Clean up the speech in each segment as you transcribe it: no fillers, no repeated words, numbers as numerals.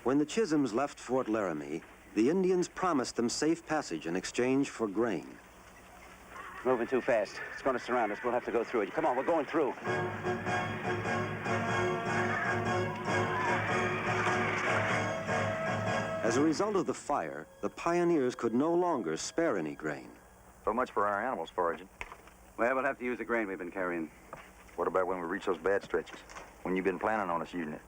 When the Chishoms left Fort Laramie, the Indians promised them safe passage in exchange for grain. Moving too fast. It's going to surround us. We'll have to go through it. Come on, we're going through. As a result of the fire, the pioneers could no longer spare any grain. So much for our animals foraging. Well, we'll have to use the grain we've been carrying. What about when we reach those bad stretches? When you've been planning on us using it?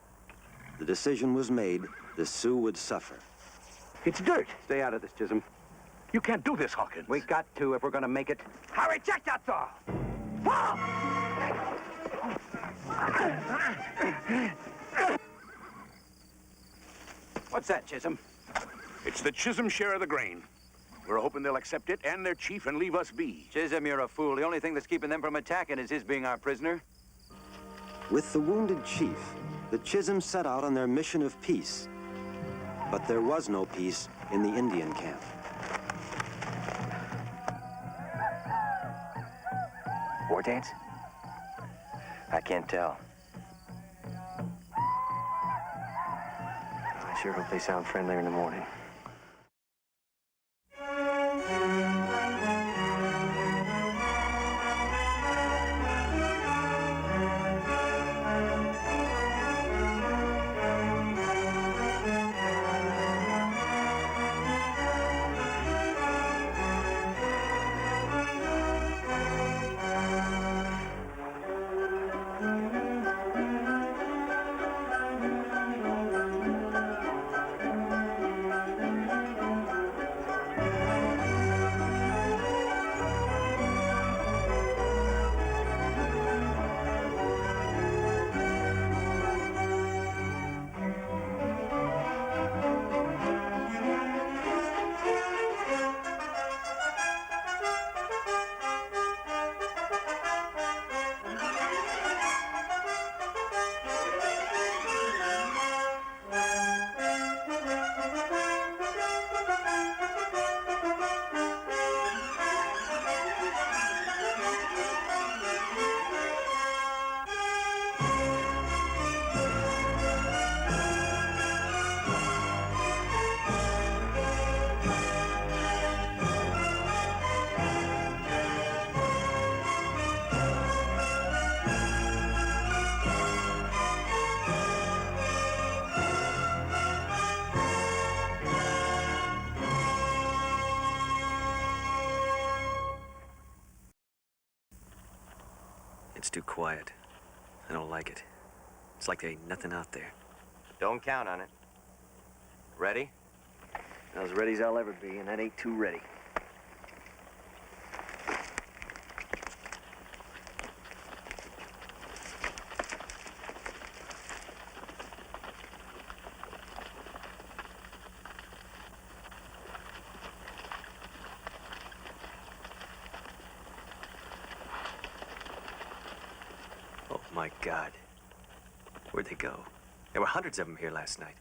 The decision was made. The Sioux would suffer. It's dirt. Stay out of this, Chisholm. You can't do this, Hawkins. We got to if we're going to make it. Harry, check that door! What's that, Chisholm? It's the Chisholm share of the grain. We're hoping they'll accept it and their chief and leave us be. Chisholm, you're a fool. The only thing that's keeping them from attacking is his being our prisoner. With the wounded chief, the Chishoms set out on their mission of peace. But there was no peace in the Indian camp. War dance? I can't tell. I sure hope they sound friendlier in the morning. It's too quiet. I don't like it. It's like there ain't nothing out there. Don't count on it. Ready? As ready as I'll ever be, and that ain't too ready. Oh, my God. Where'd they go? There were hundreds of them here last night.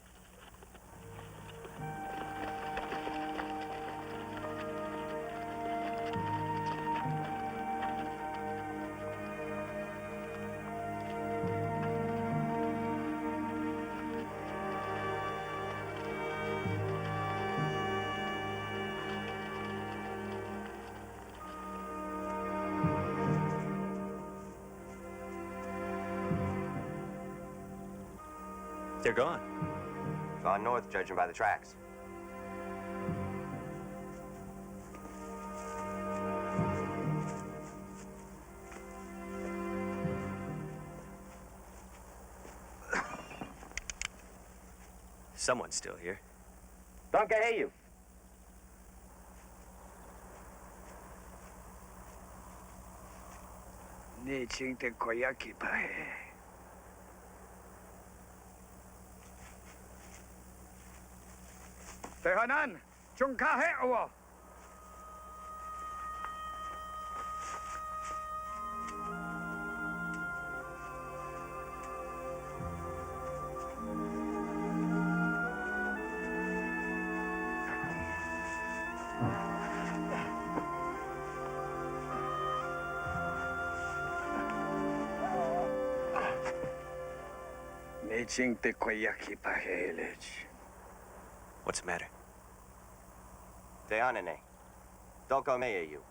They're gone. Gone north, judging by the tracks. Someone's still here. Don't get hear you. Tehanan, chungkahe awa. Neching te koyaki pahelech. What's the matter? Te anene. Doko mea you.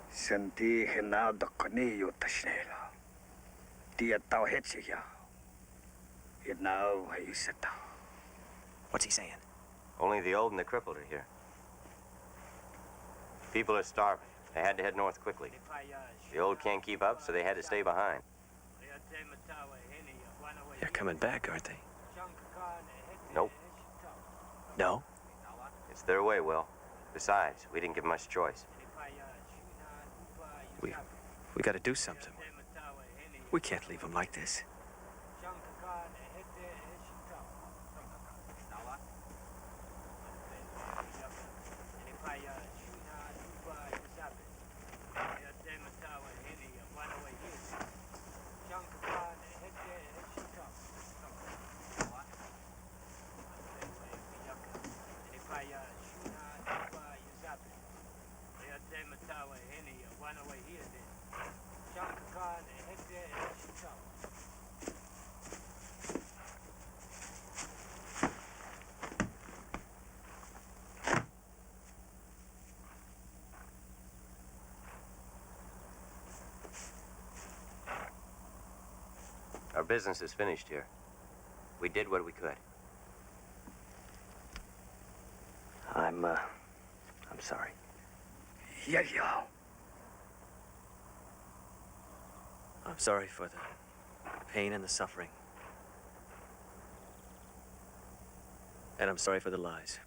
Senti hina dokoni yutashnela. Tia tau hetsia. Inau hayuseta. What's he saying? Only the old and the crippled are here. People are starving. They had to head north quickly. The old can't keep up, so they had to stay behind. They're coming back, aren't they? Nope. No? It's their way, Will. Besides, we didn't give much choice. We gotta do something. We can't leave them like this. Our business is finished here. We did what we could. I'm sorry. Yeah. I'm sorry for the pain and the suffering. And I'm sorry for the lies.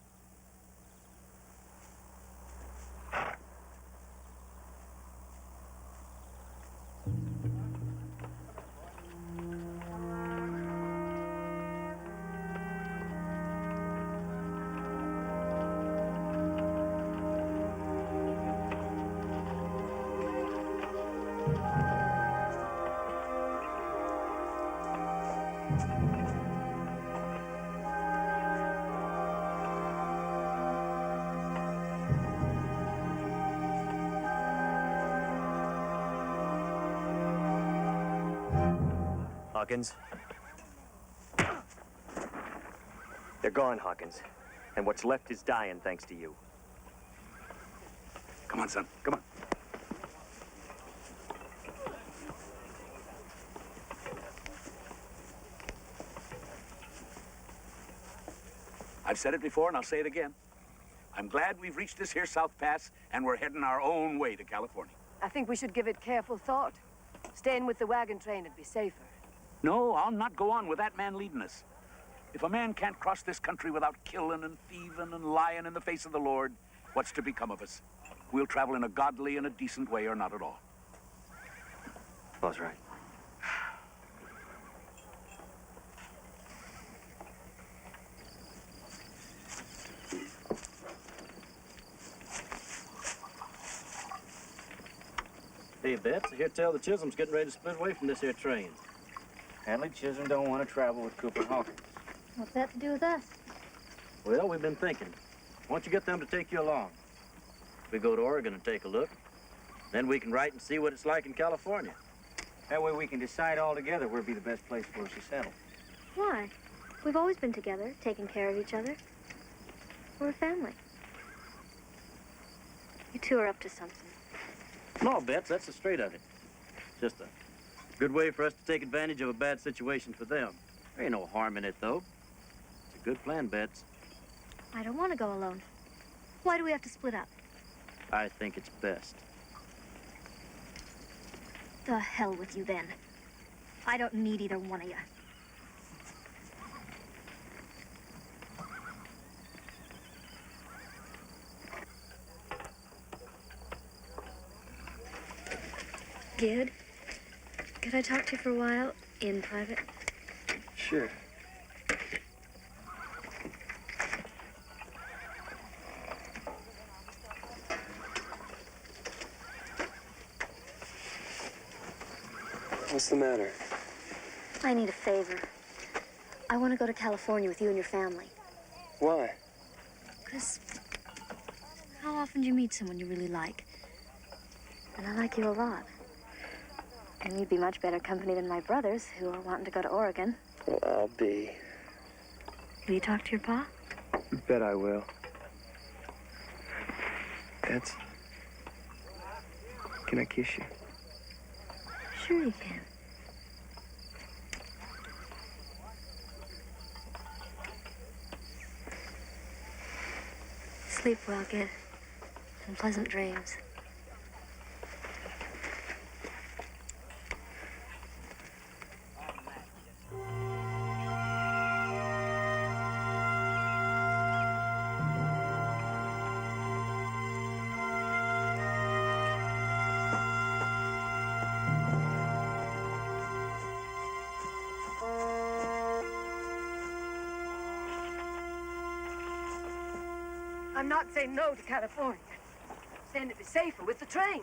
Hawkins? They're gone, Hawkins. And what's left is dying thanks to you. Come on, son. Come on. I've said it before, and I'll say it again. I'm glad we've reached this here South Pass, and we're heading our own way to California. I think we should give it careful thought. Staying with the wagon train would be safer. No, I'll not go on with that man leading us. If a man can't cross this country without killing and thieving and lying in the face of the Lord, what's to become of us? We'll travel in a godly and a decent way or not at all. Paul's right. Hey, Bets, I hear tell the Chisholm's getting ready to split away from this here train. Apparently Chisholm don't want to travel with Cooper Hawkins. What's that to do with us? Well, we've been thinking. Why don't you get them to take you along? We go to Oregon and take a look. Then we can write and see what it's like in California. That way we can decide all together where'd be the best place for us to settle. Why? We've always been together, taking care of each other. We're a family. You two are up to something. No, Bets, that's the straight of it. Just a good way for us to take advantage of a bad situation for them. There ain't no harm in it, though. It's a good plan, Bets. I don't want to go alone. Why do we have to split up? I think it's best. The hell with you, then. I don't need either one of you. Gid, could I talk to you for a while, in private? Sure. What's the matter? I need a favor. I want to go to California with you and your family. Why? Because how often do you meet someone you really like? And I like you a lot. And you'd be much better company than my brothers, who are wanting to go to Oregon. Well, I'll be. Will you talk to your pa? You bet I will. Betsy, can I kiss you? Sure you can. Sleep well, kid. And pleasant dreams. I'm not saying no to California. I'm saying it'd be safer with the train.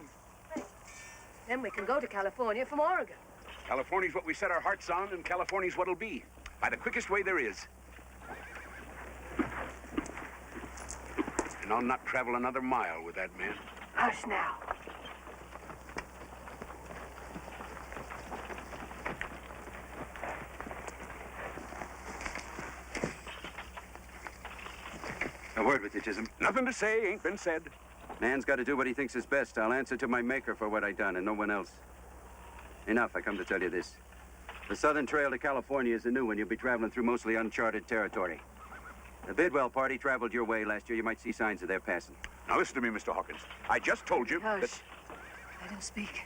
Then we can go to California from Oregon. California's what we set our hearts on, and California's what it'll be. By the quickest way there is. And I'll not travel another mile with that man. Hush now. A word with you, Chisholm. Nothing to say, ain't been said. Man's got to do what he thinks is best. I'll answer to my maker for what I done, and no one else. Enough, I come to tell you this. The Southern Trail to California is a new one. You'll be traveling through mostly uncharted territory. The Bidwell party traveled your way last year. You might see signs of their passing. Now listen to me, Mr. Hawkins. I just told you Hush. that... Let him speak.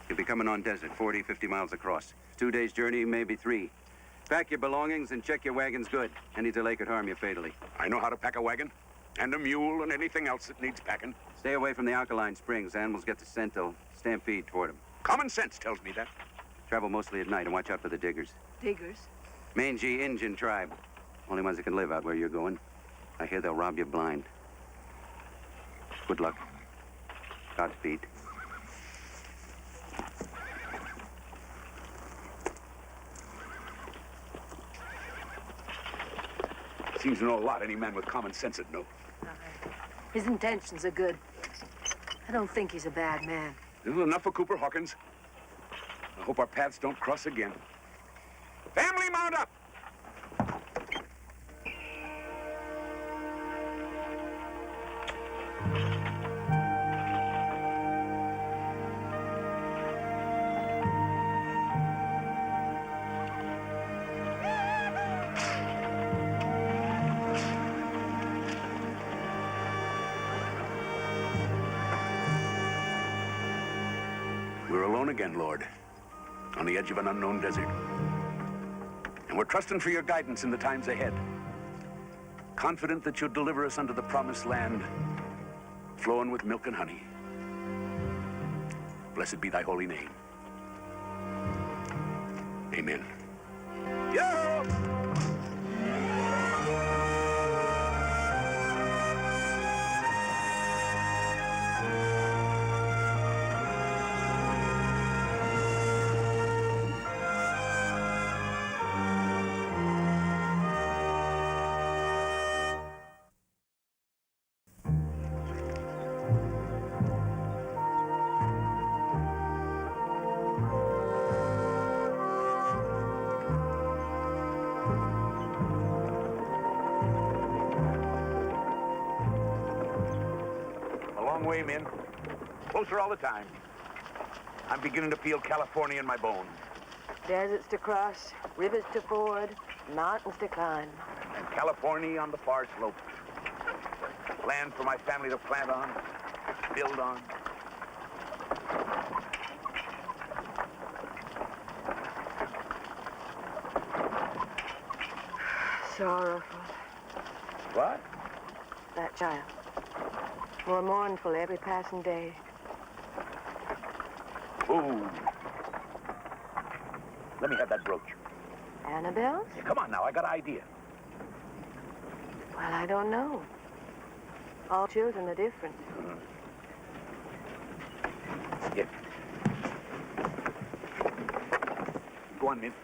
You'll be coming on desert, 40, 50 miles across. 2 days' journey, maybe 3. Pack your belongings and check your wagons good. Any delay could harm you fatally. I know how to pack a wagon, and a mule, and anything else that needs packing. Stay away from the alkaline springs. Animals get the scent, they'll stampede toward them. Common sense tells me that. Travel mostly at night and watch out for the diggers. Diggers? Mangy Indian tribe. Only ones that can live out where you're going. I hear they'll rob you blind. Good luck. Godspeed. Seems to know a lot any man with common sense would know. His intentions are good. I don't think he's a bad man. This is enough for Cooper Hawkins. I hope our paths don't cross again. Family, mount up! We're alone again, Lord, on the edge of an unknown desert. And we're trusting for your guidance in the times ahead. Confident that you'll deliver us unto the promised land, flowing with milk and honey. Blessed be thy holy name. Amen. Yo! Way, men. Closer all the time. I'm beginning to feel California in my bones. Deserts to cross, rivers to ford, mountains to climb. And California on the far slope. Land for my family to plant on, build on. Sorrowful. What? That child. More mournful every passing day. Ooh. Let me have that brooch. Annabelle's? Yeah, come on now, I got an idea. Well, I don't know. All children are different. Yeah. Go on, Min.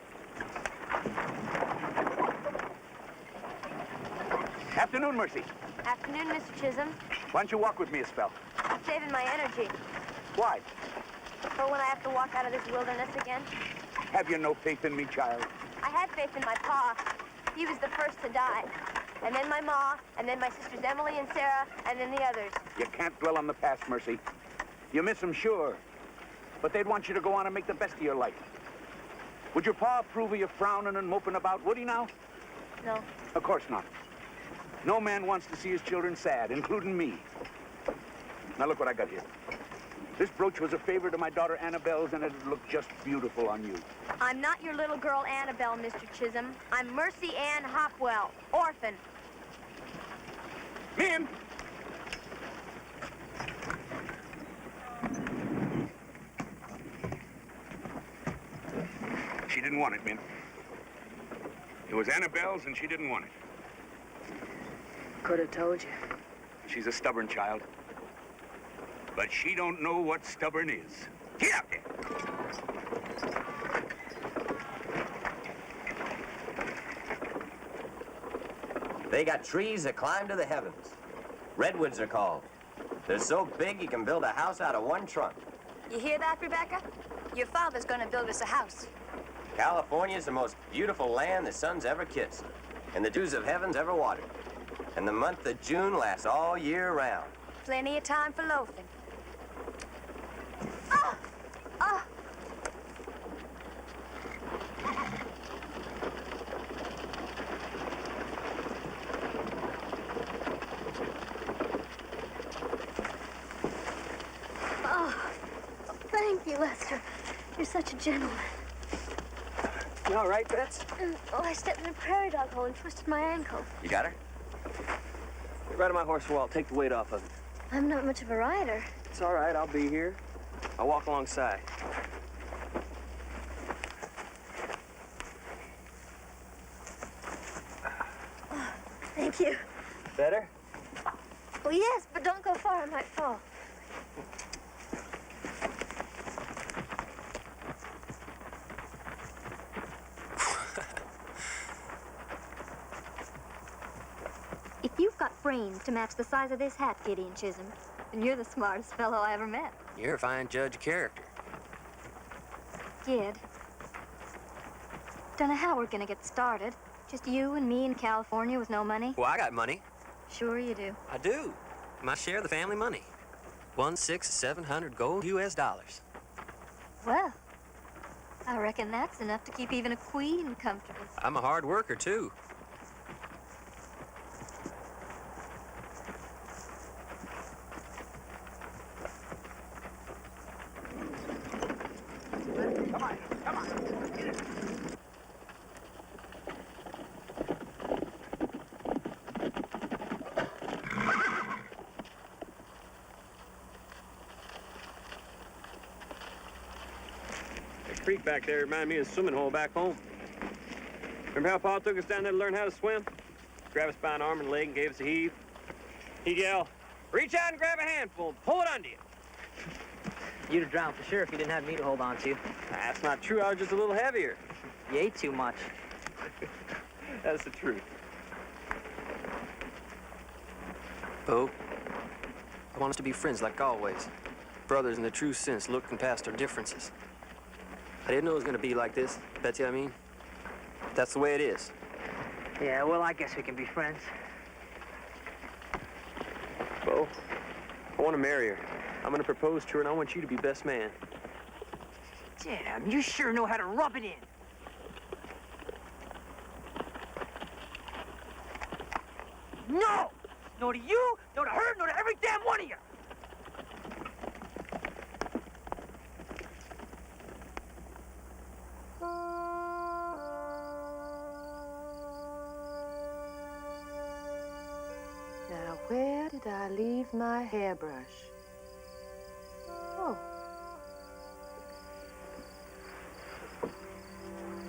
Afternoon, Mercy. Afternoon, Mr. Chisholm. Why don't you walk with me a spell? I'm saving my energy. Why? For when I have to walk out of this wilderness again. Have you no faith in me, child? I had faith in my pa. He was the first to die. and then my ma, and then my sisters Emily and Sarah, and then the others. You can't dwell on the past, Mercy. You miss them, sure. But they'd want you to go on and make the best of your life. Would your pa approve of you frowning and moping about, would he now? No. Of course not. No man wants to see his children sad, including me. Now look what I got here. This brooch was a favor to my daughter Annabelle's, and it'd look just beautiful on you. I'm not your little girl Annabelle, Mr. Chisholm. I'm Mercy Ann Hopwell, orphan. Ma'am! She didn't want it, Min. It was Annabelle's, and she didn't want it. Could have told you. She's a stubborn child. But she don't know what stubborn is. Get out there! They got trees that climb to the heavens. Redwoods are called. They're so big you can build a house out of one trunk. You hear that, Rebecca? Your father's gonna build us a house. California's the most beautiful land the sun's ever kissed, and the dews of heaven's ever watered. And the month of June lasts all year round. Plenty of time for loafing. Ah! Ah! Oh, thank you, Lester. You're such a gentleman. You all right, Bets? Oh, I stepped in a prairie dog hole and twisted my ankle. You got her? Get right on my horse for a while. Take the weight off of it. I'm not much of a rider. It's all right. I'll be here. I'll walk alongside. Oh, thank you. Better? Oh, yes, but don't go far. I might fall. If you've got brains to match the size of this hat, Gideon Chisholm, then you're the smartest fellow I ever met. You're a fine judge of character. Kid, don't know how we're gonna get started. Just you and me in California with no money? Well, I got money. Sure you do. I do. My share of the family money. 1,600 gold U.S. dollars. Well, I reckon that's enough to keep even a queen comfortable. I'm a hard worker, too. Come on, come on. Get it. The creek back there reminded me of the swimming hole back home. Remember how Pa took us down there to learn how to swim? Grab us by an arm and leg and gave us a heave. He'd yell, reach out and grab a handful and pull it under you. You'd have drowned for sure if you didn't have me to hold on to. That's not true. I was just a little heavier. You ate too much. That's the truth. Oh, I want us to be friends like always. Brothers in the true sense, looking past our differences. I didn't know it was going to be like this, Betsy, I mean. That's the way it is. Yeah, well, I guess we can be friends. Bo, I want to marry her. I'm going to propose to her, and I want you to be best man. Damn, you sure know how to rub it in. No! No to you, no to her, no to every damn one of you! Now, where did I leave my hairbrush? Oh.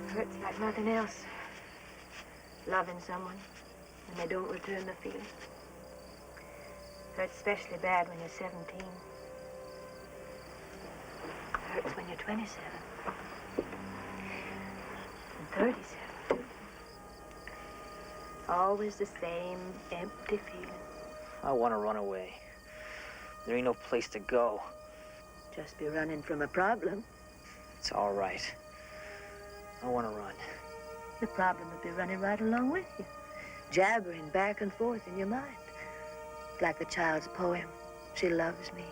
Hurts like nothing else. Loving someone and they don't return the feeling. Hurts especially bad when you're 17. Hurts when you're 27. And 37. Always the same empty feeling. I want to run away. There ain't no place to go. Just be running from a problem. It's all right. I want to run. The problem would be running right along with you. jabbering back and forth in your mind. Like a child's poem. She loves me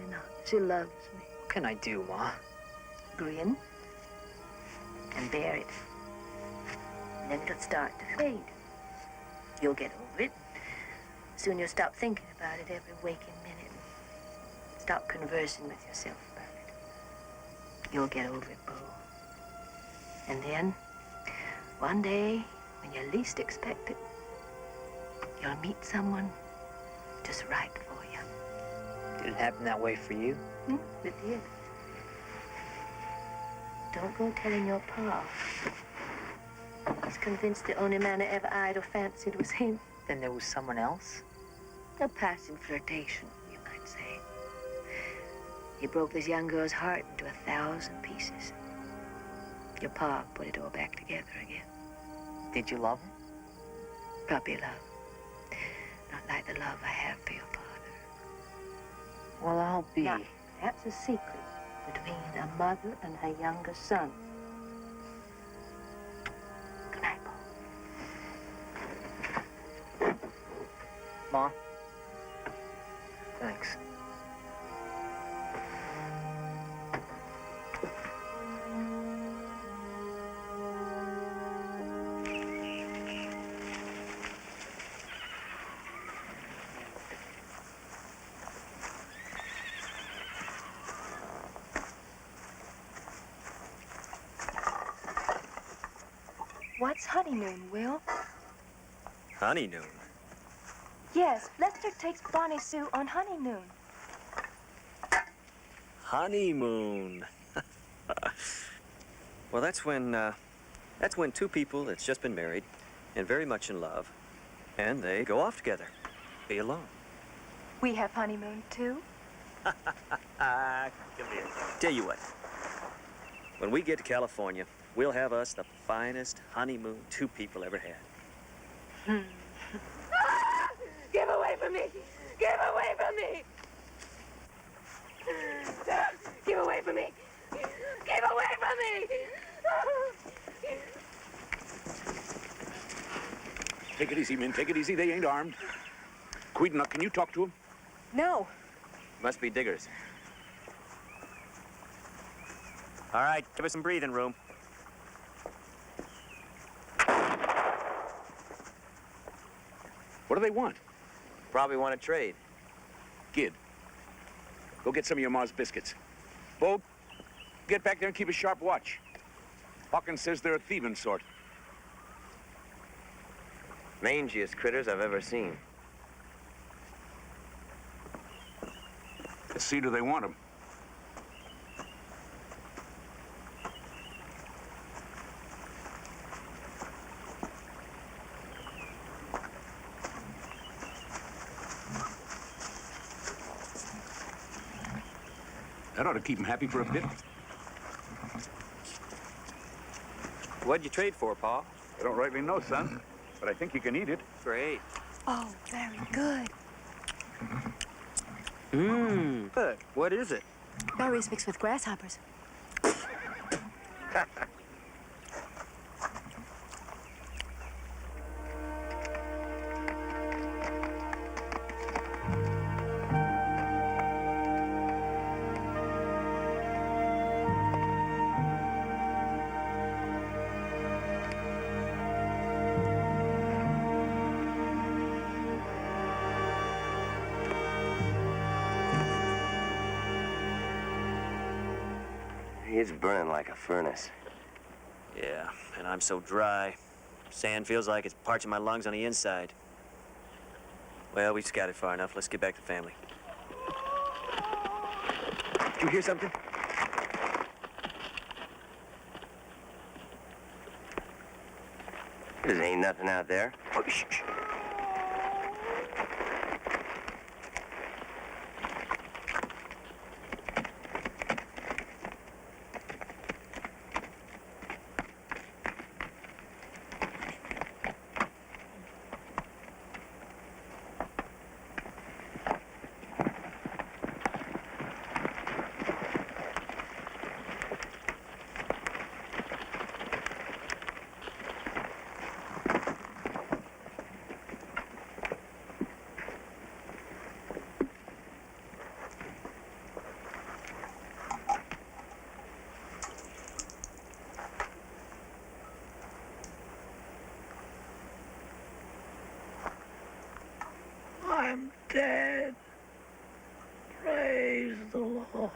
not. She loves me. What can I do, Ma? Grin and bear it. And then it'll start to fade. You'll get over it. Soon you'll stop thinking about it every waking minute. Stop conversing with yourself about it. You'll get over it, Bo. And then, one day, when you least expect it, you'll meet someone just right for you. Did it happen that way for you? It did. Don't go telling your pa. He's convinced the only man I ever eyed or fancied was him. Then there was someone else? A passing flirtation, you might say. He broke this young girl's heart into 1,000 pieces. Your pa put it all back together again. Did you love him? Puppy love. Not like the love I have for your father. Well, I'll be... Now, that's a secret between a mother and her younger son. Good night, Bo. Ma? Thanks. What's honeymoon, Will? Honeymoon? Yes, Lester takes Bonnie Sue on honeymoon. Honeymoon. Well, that's when two people that's just been married and very much in love, and they go off together, be alone. We have honeymoon, too? Come here. Tell you what, when we get to California, we'll have us the finest honeymoon two people ever had. Give away from me! Give away from me! Give away from me! Give away from me! Take it easy, men. Take it easy. They ain't armed. Queedenock, can you talk to him? No. Must be diggers. All right, give us some breathing room. What do they want? Probably want to trade. Gid, go get some of your ma's biscuits. Bo, get back there and keep a sharp watch. Hawkins says they're a thieving sort. Mangiest critters I've ever seen. Let's see, do they want them? That ought to keep him happy for a bit. What'd you trade for, Pa? I don't rightly know, son, but I think you can eat it. Great. Oh, very good. Good. What is it? Berries mixed with grasshoppers. It's burning like a furnace. Yeah, and I'm so dry. Sand feels like it's parching my lungs on the inside. Well, we've scattered far enough. Let's get back to family. Did you hear something? There ain't nothing out there. Oh, shh, shh. dead. Praise the Lord.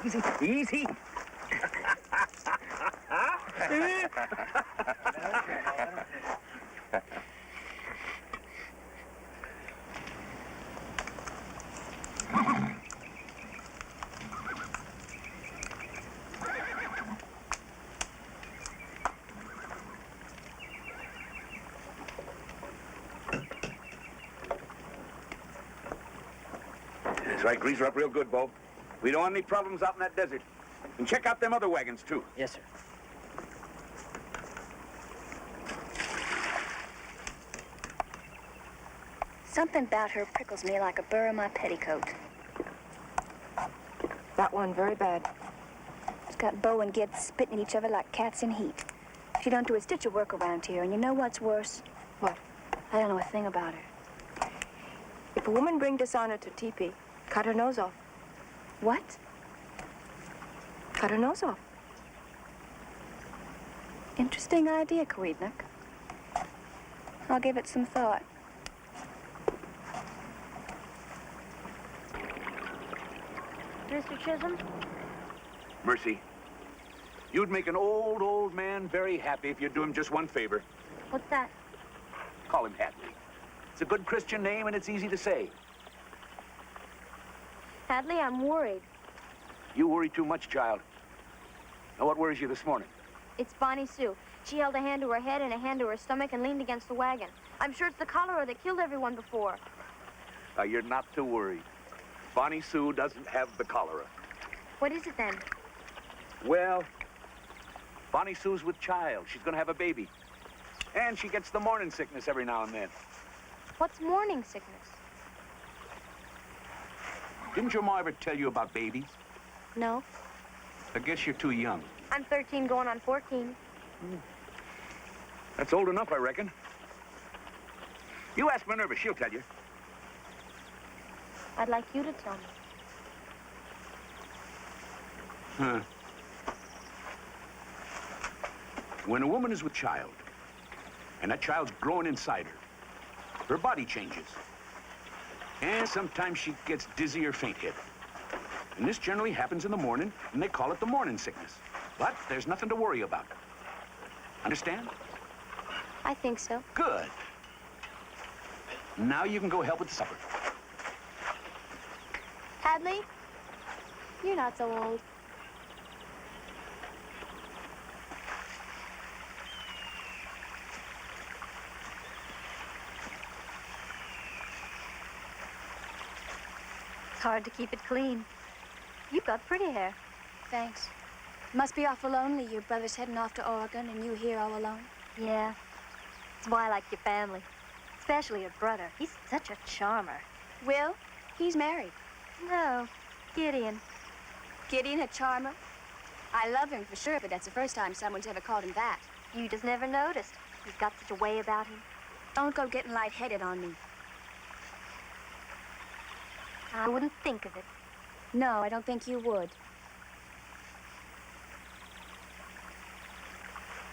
Easy, easy. That's right, grease her up real good, Bo. We don't want any problems out in that desert. And check out them other wagons, too. Yes, sir. Something about her prickles me like a burr in my petticoat. That one very bad. She's got Bo and Gid spitting at each other like cats in heat. She don't do a stitch of work around here, and you know what's worse? What? I don't know a thing about her. If a woman bring dishonor to teepee, cut her nose off. What? Cut her nose off. Interesting idea, Kweednik. I'll give it some thought. Mr. Chisholm? Mercy, you'd make an old man very happy if you'd do him just one favor. What's that? Call him Hadley. It's a good Christian name, and it's easy to say. Hadley, I'm worried. You worry too much, child. Now, what worries you this morning? It's Bonnie Sue. She held a hand to her head and a hand to her stomach and leaned against the wagon. I'm sure it's the cholera that killed everyone before. Now, you're not to worry. Bonnie Sue doesn't have the cholera. What is it then? Well, Bonnie Sue's with child. She's going to have a baby. And she gets the morning sickness every now and then. What's morning sickness? Didn't your ma ever tell you about babies? No. I guess you're too young. I'm 13 going on 14. That's old enough, I reckon. You ask Minerva, she'll tell you. I'd like you to tell me. Huh. When a woman is with child, and that child's growing inside her body changes. And sometimes she gets dizzy or faint-headed. And this generally happens in the morning, and they call it the morning sickness. But there's nothing to worry about. Understand? I think so. Good. Now you can go help with the supper. Hadley, you're not so old. It's hard to keep it clean. You've got pretty hair. Thanks. Must be awful lonely. Your brother's heading off to Oregon and you here all alone. Yeah. That's why I like your family. Especially your brother. He's such a charmer. Will, he's married. No, Gideon. Gideon, a charmer? I love him for sure, but that's the first time someone's ever called him that. You just never noticed. He's got such a way about him. Don't go getting lightheaded on me. I wouldn't think of it. No, I don't think you would.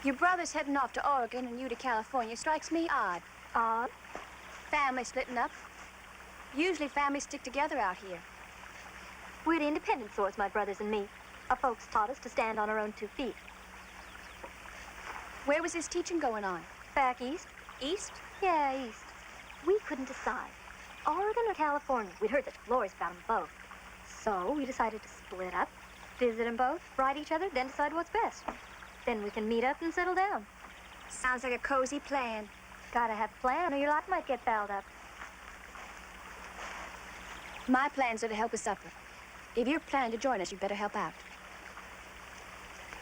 Your brother's heading off to Oregon and you to California strikes me odd. Odd? Family splitting up. Usually families stick together out here. We're the independent sorts, my brothers and me. Our folks taught us to stand on our own 2 feet. Where was this teaching going on? Back east. East? Yeah, east. We couldn't decide. Oregon or California. We'd heard that Flores found them both. So we decided to split up, visit them both, ride each other, then decide what's best. Then we can meet up and settle down. Sounds like a cozy plan. Gotta have a plan or your life might get fouled up. My plans are to help us supper. If you're planning to join us, you'd better help out.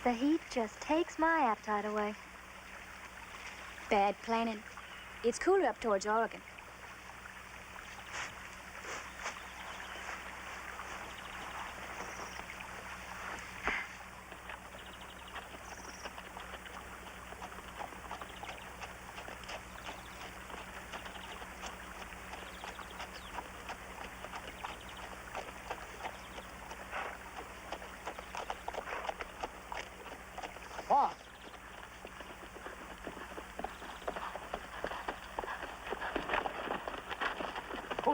The heat just takes my appetite away. Bad planning. It's cooler up towards Oregon.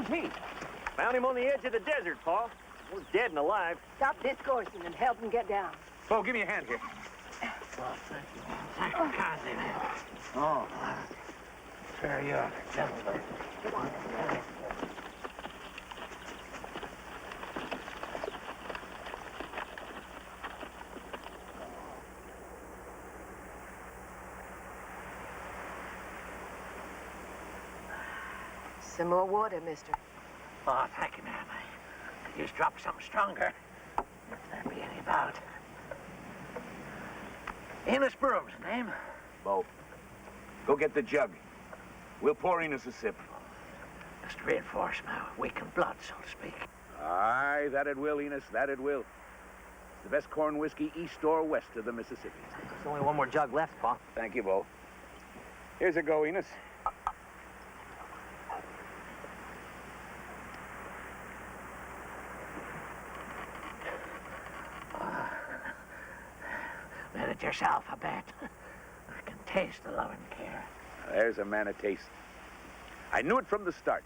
Where's he? Found him on the edge of the desert, Pa. We're dead and alive. Stop discoursing and help him get down. Bo, give me a hand here. Oh, thank you. Thank you kindly, man. Oh, sir, you're a gentleman. Come on. Some more water, mister. Oh, thank you, ma'am. I could use drop something stronger. If there be any about. Enos Broom's name. Bo, go get the jug. We'll pour Enos a sip. Just to reinforce my weakened blood, so to speak. Aye, that it will, Enos, that it will. It's the best corn whiskey east or west of the Mississippi. There's only one more jug left, Pa. Thank you, Bo. Here's a go, Enos. Made it yourself, I bet. I can taste the love and care. There's a man of taste. I knew it from the start.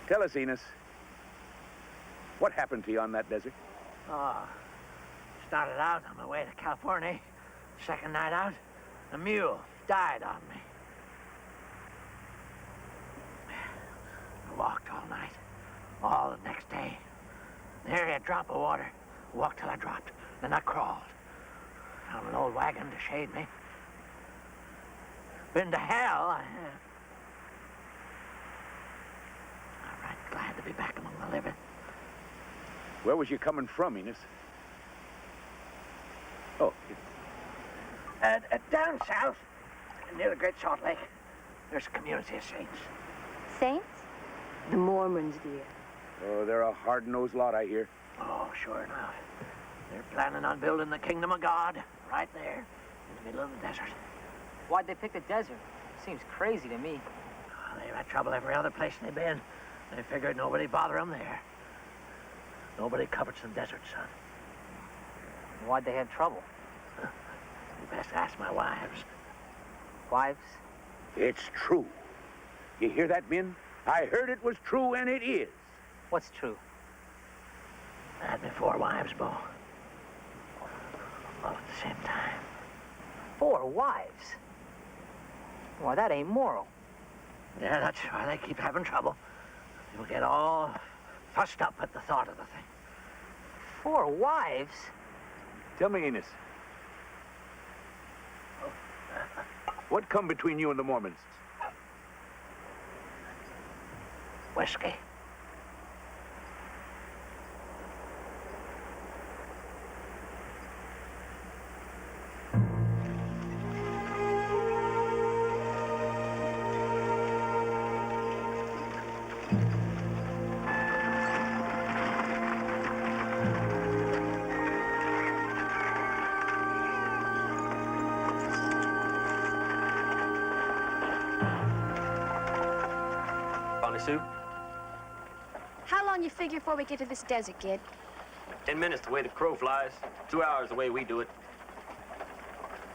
Tell us, Enos, what happened to you on that desert? Oh, started out on my way to California. Second night out, a mule died on me. I walked all night, all the next day. Nary a drop of water. Walked till I dropped. Then I crawled. Found an old wagon to shade me. Been to hell, I have. I'm right glad to be back among the living. Where was you coming from, Enos? Oh, Down south, near the Great Salt Lake, there's a community of saints. Saints? The Mormons, dear. oh, they're a hard-nosed lot, I hear. Oh, sure enough. They're planning on building the kingdom of God right there in the middle of the desert. Why'd they pick the desert? Seems crazy to me. Oh, they've had trouble every other place they've been. They figured nobody'd bother them there. Nobody covets the desert, son. Why'd they have trouble? You best ask my wives. Wives? It's true. You hear that, Min? I heard it was true, and it is. What's true? I had me 4 wives, Bo. All at the same time. 4 wives? Why, that ain't moral. Yeah, that's why they keep having trouble. You'll get all fussed up at the thought of the thing. 4 wives? Tell me, Enos, what come between you and the Mormons? Whiskey. Sue? How long you figure before we get to this desert, kid? 10 minutes the way the crow flies. 2 hours the way we do it.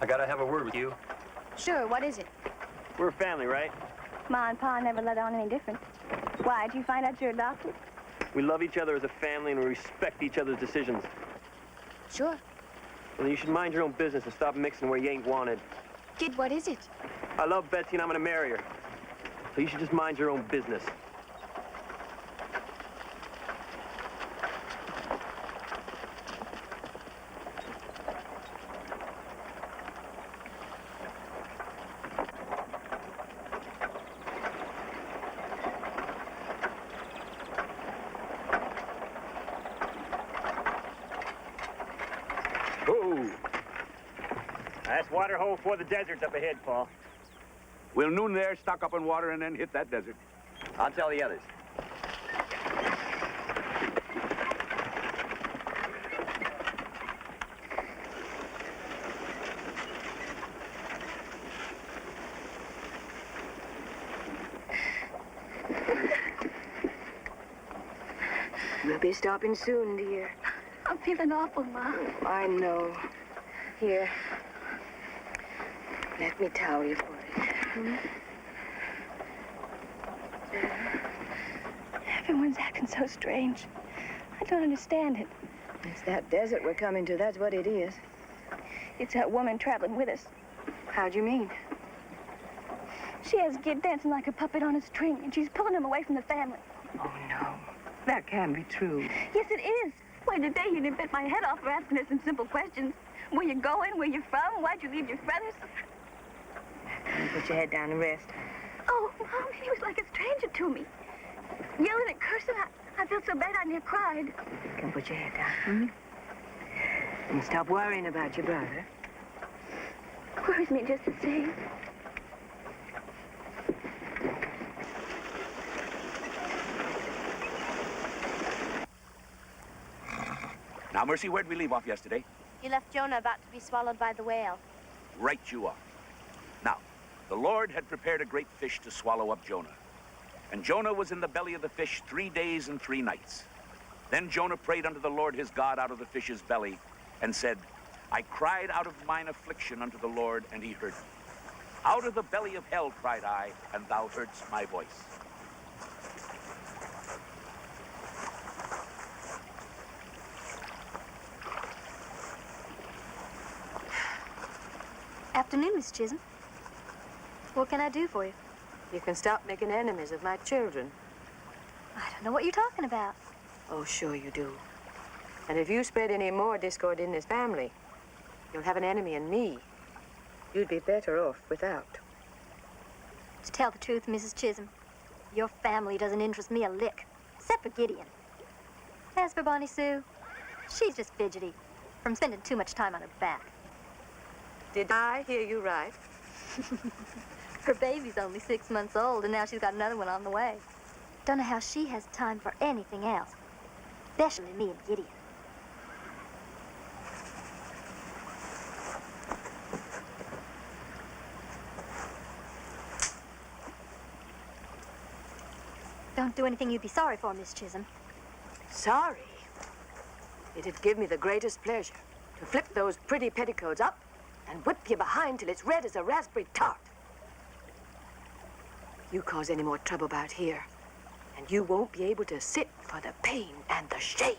I gotta have a word with you. Sure, what is it? We're family, right? Ma and Pa never let on any different. Why, did you find out you're adopted? We love each other as a family and we respect each other's decisions. Sure. Well, then you should mind your own business and stop mixing where you ain't wanted. Kid, what is it? I love Betsy and I'm gonna marry her. So you should just mind your own business. Oh! That's water hole for the desert's up ahead, Paul. We'll noon there, stock up on water, and then hit that desert. I'll tell the others. We'll be stopping soon, dear. I'm feeling awful, Ma. I know. Here. Let me towel you for it. Everyone's acting so strange. I don't understand it. It's that desert we're coming to, that's what it is. It's that woman traveling with us. How'd you mean? She has a kid dancing like a puppet on a string, and she's pulling him away from the family. Oh, no. That can't be true. Yes, it is. Why, today you didn't bit my head off for asking her some simple questions. Where you going? Where you from? Why'd you leave your brothers? Put your head down and rest. Oh, Mom, he was like a stranger to me. Yelling and cursing. I felt so bad I near cried. Come put your head down, And stop worrying about your brother. Worries me just the same. Now, Mercy, where'd we leave off yesterday? You left Jonah about to be swallowed by the whale. Right you are. Now, the Lord had prepared a great fish to swallow up Jonah. And Jonah was in the belly of the fish 3 days and 3 nights. Then Jonah prayed unto the Lord his God out of the fish's belly and said, I cried out of mine affliction unto the Lord, and he heard me. Out of the belly of hell cried I, and thou heardst my voice. Afternoon, Miss Chisholm. What can I do for you? You can stop making enemies of my children. I don't know what you're talking about. Oh, sure you do. And if you spread any more discord in this family, you'll have an enemy in me. You'd be better off without. To tell the truth, Mrs. Chisholm, your family doesn't interest me a lick, except for Gideon. As for Bonnie Sue, she's just fidgety from spending too much time on her back. Did I hear you right? Her baby's only 6 months old, and now she's got another one on the way. Don't know how she has time for anything else, especially me and Gideon. Don't do anything you'd be sorry for, Miss Chisholm. Sorry? It'd give me the greatest pleasure to flip those pretty petticoats up and whip you behind till it's red as a raspberry tart. You cause any more trouble about here, and you won't be able to sit for the pain and the shame.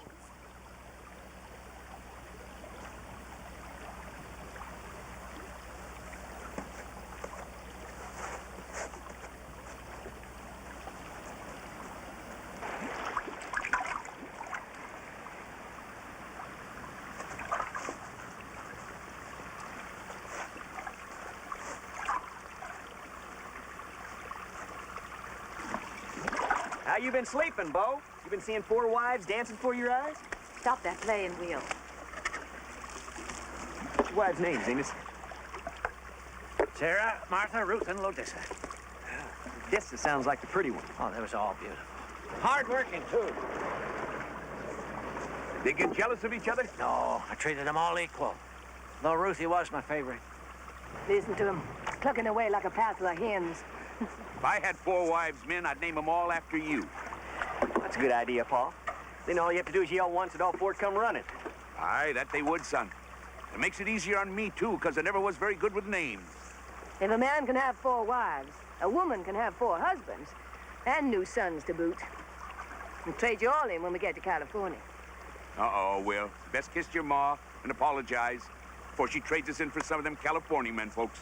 How you been sleeping, Bo? You been seeing 4 wives dancing before your eyes? Stop that playing wheel. What's your wives' names, Enos? Sarah, Martha, Ruth, and Lodissa. Lodissa sounds like the pretty one. Oh, they was all beautiful. Hard-working, too. They get jealous of each other? No, I treated them all equal. Though Ruthie was my favorite. Listen to him, clucking away like a passel of hens. If I had 4 wives, men, I'd name them all after you. That's a good idea, Pa. Then all you have to do is yell once and all 4 come running. Aye, that they would, son. It makes it easier on me, too, because I never was very good with names. If a man can have 4 wives, a woman can have 4 husbands, and new sons to boot. And trade you all in when we get to California. Uh-oh, Will. Best kiss your ma and apologize before she trades us in for some of them California men, folks.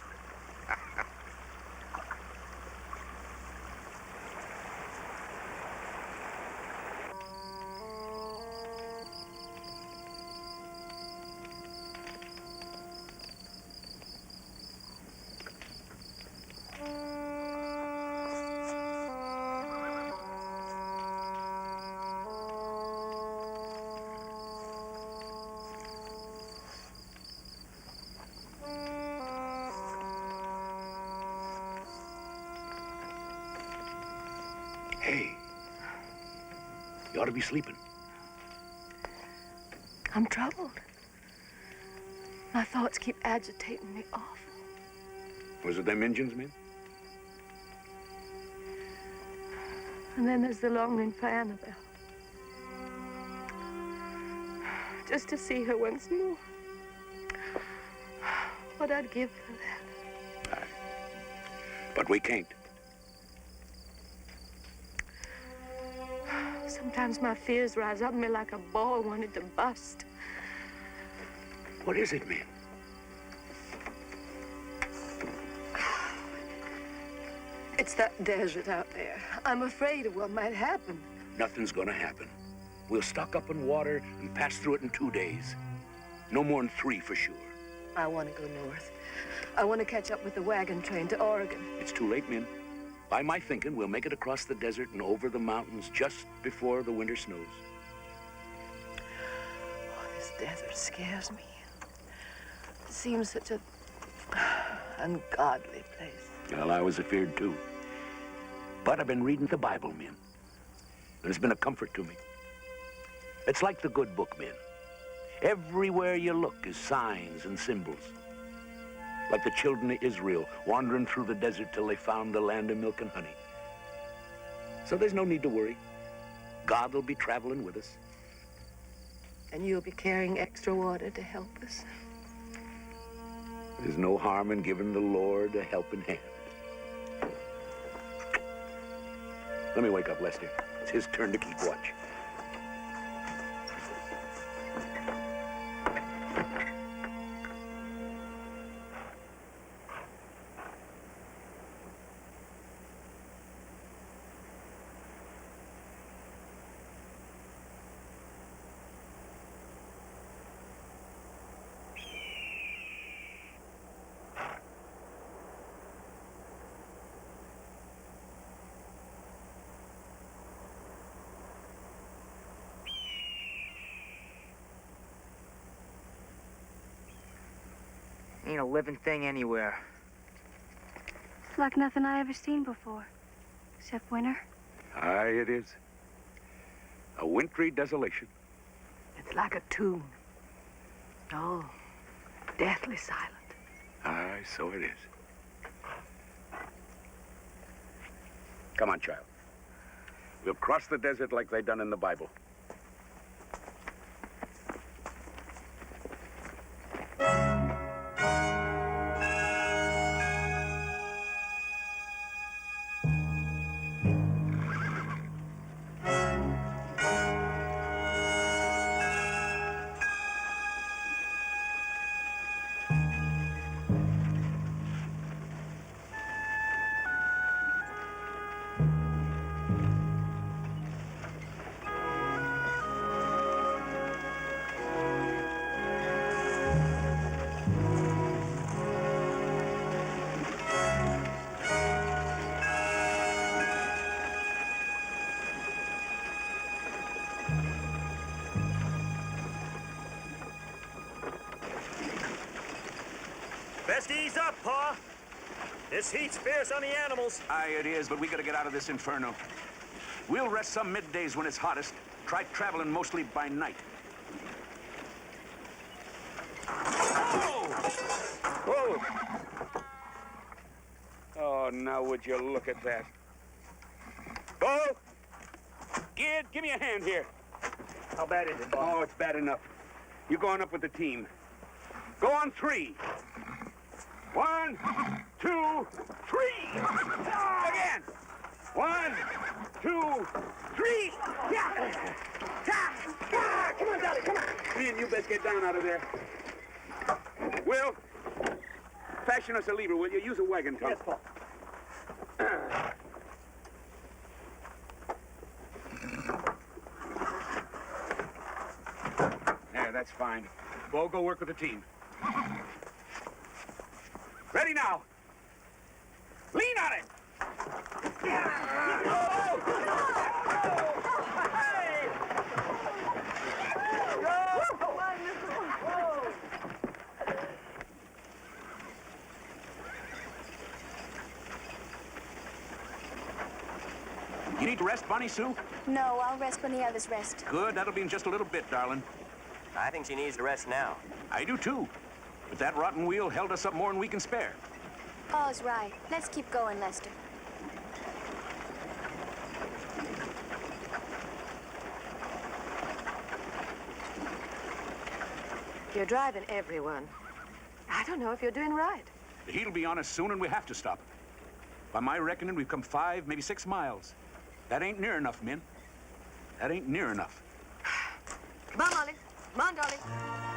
Hey, you ought to be sleeping. I'm troubled. My thoughts keep agitating me awful. Was it them Injuns, man? And then there's the longing for Annabelle. Just to see her once more. What I'd give for that. Aye. But we can't. Sometimes my fears rise up in me like a ball wanted to bust. What is it, man? It's that desert out there. I'm afraid of what might happen. Nothing's gonna happen. We'll stock up on water and pass through it in 2 days. No more than 3 for sure. I want to go north. I want to catch up with the wagon train to Oregon. It's too late, Min. By my thinking, we'll make it across the desert and over the mountains just before the winter snows. Oh, this desert scares me. It seems such a ungodly place. Well, I was afeard too. But I've been reading the Bible, Min. And it's been a comfort to me. It's like the good book, Min. Everywhere you look is signs and symbols. Like the children of Israel wandering through the desert till they found the land of milk and honey. So there's no need to worry. God will be traveling with us. And you'll be carrying extra water to help us. There's no harm in giving the Lord a helping hand. Let me wake up Lester. It's his turn to keep watch. Ain't a living thing anywhere. It's like nothing I ever seen before, except winter. Aye, it is. A wintry desolation. It's like a tomb. Oh, deathly silent. Aye, so it is. Come on, child. We'll cross the desert like they done in the Bible. Best ease up, Pa. This heat's fierce on the animals. Aye, it is, but we gotta get out of this inferno. We'll rest some middays when it's hottest. Try traveling mostly by night. Whoa! Oh, now would you look at that. Bo! Kid, give me a hand here. How bad is it, Bob? Oh, it's bad enough. You're going up with the team. Go on 3. 1, 2, 3. Again. 1, 2, 3. Yeah. Come on, Dolly, come on. Me and you best get down out of there. Will, fashion us a lever, will you? Use a wagon tongue. Yes, Paul. There, that's fine. Bo, go work with the team. Ready now. Lean on it. You need to rest, Bonnie Sue? No, I'll rest when the others rest. Good, that'll be in just a little bit, darling. I think she needs to rest now. I do too. But that rotten wheel held us up more than we can spare. Paul's right. Let's keep going, Lester. You're driving everyone. I don't know if you're doing right. The heat'll be on us soon and we have to stop. By my reckoning, we've come 5, maybe 6 miles. That ain't near enough, men. That ain't near enough. Come on, Molly. Come on, darling.